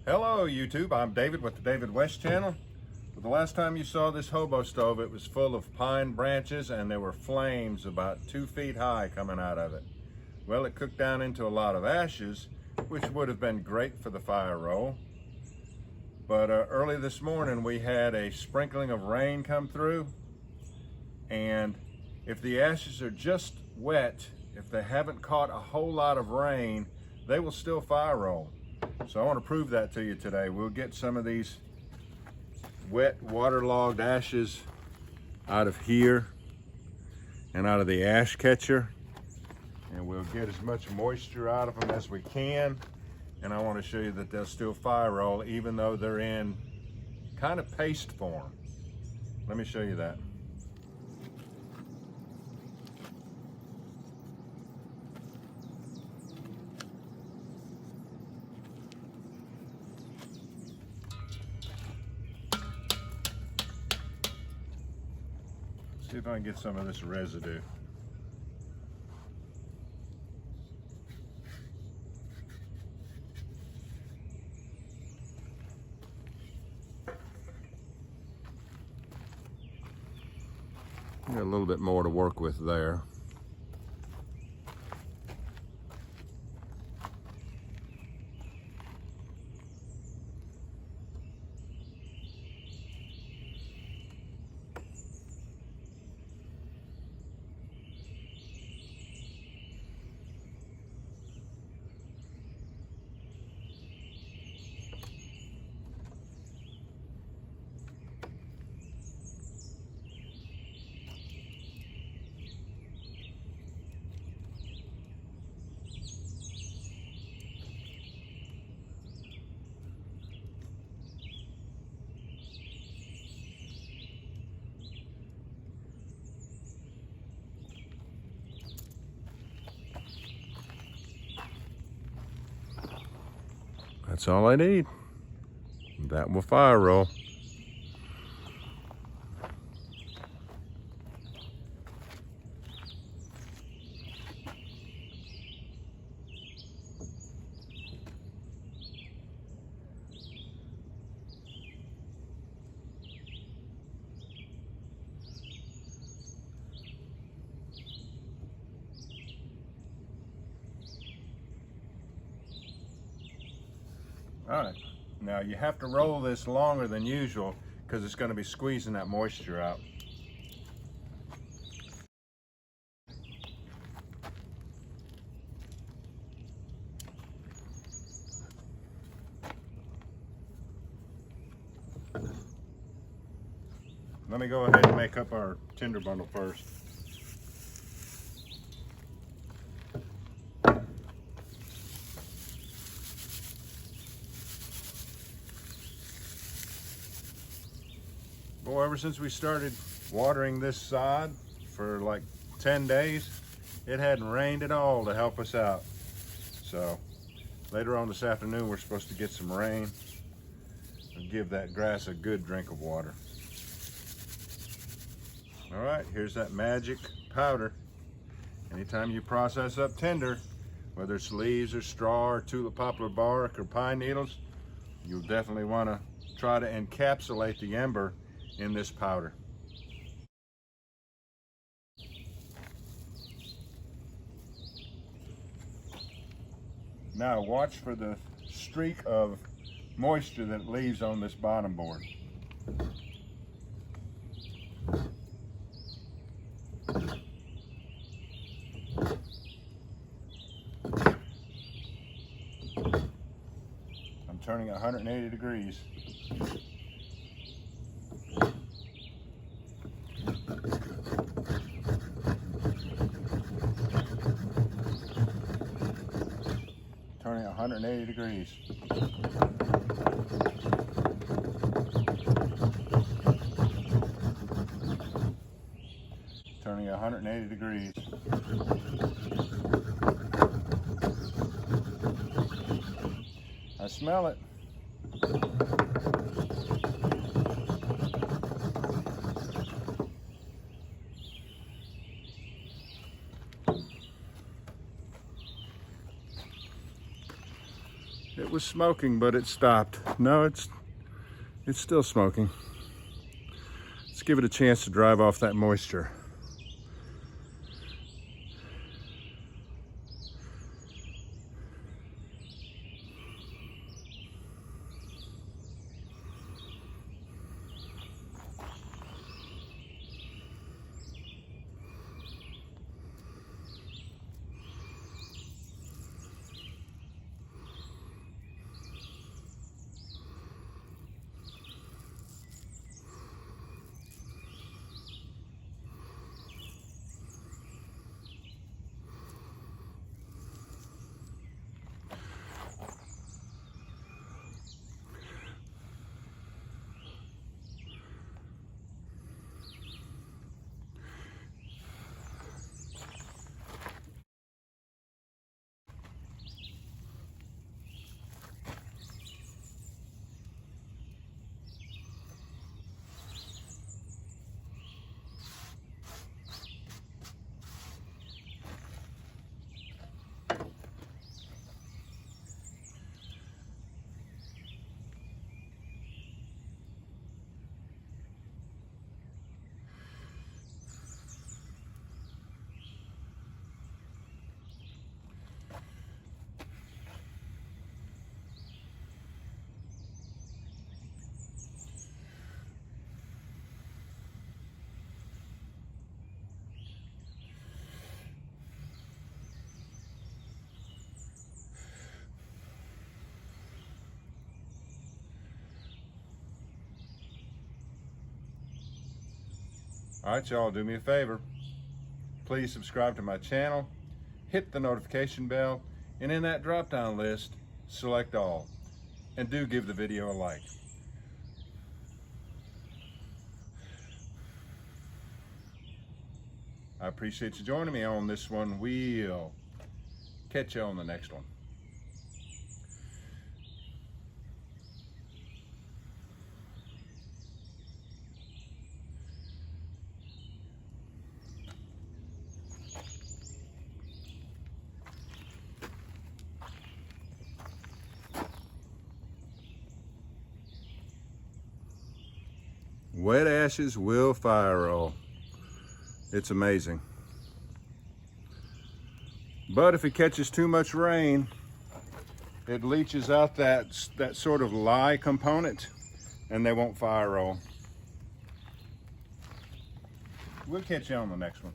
Hello YouTube, I'm David with the David West channel. Well, the last time you saw this hobo stove, it was full of pine branches and there were flames about 2 feet high coming out of it. Well, it cooked down into a lot of ashes, which would have been great for the fire roll. But early this morning we had a sprinkling of rain come through, and if the ashes are just wet, if they haven't caught a whole lot of rain, they will still fire roll. So I want to prove that to you today. We'll get some of these wet, waterlogged ashes out of here and out of the ash catcher, and we'll get as much moisture out of them as we can. And I want to show you that they'll still fire roll even though they're in kind of paste form. Let me show you that. See if I can get some of this residue. Got a little bit more to work with there. That's all I need. That will fire roll. All right, now you have to roll this longer than usual because it's going to be squeezing that moisture out. Let me go ahead and make up our tinder bundle first. Well, ever since we started watering this sod for like 10 days, it hadn't rained at all to help us out. So later on this afternoon, we're supposed to get some rain and give that grass a good drink of water. All right, here's that magic powder. Anytime you process up tinder, whether it's leaves or straw or tulip poplar bark or pine needles, you'll definitely want to try to encapsulate the ember in this powder. Now watch for the streak of moisture that it leaves on this bottom board. I'm turning 180 degrees. Turning 180 degrees. Turning 180 degrees. I smell it. was smoking, but it stopped. No, it's still smoking. Let's give it a chance to drive off that moisture. All right, y'all, do me a favor. Please subscribe to my channel, hit the notification bell, and in that drop-down list, select all. And do give the video a like. I appreciate you joining me on this one. We'll catch you on the next one. Wet ashes will fire roll. It's amazing. But if it catches too much rain, it leaches out that sort of lye component and they won't fire roll. We'll catch you on the next one.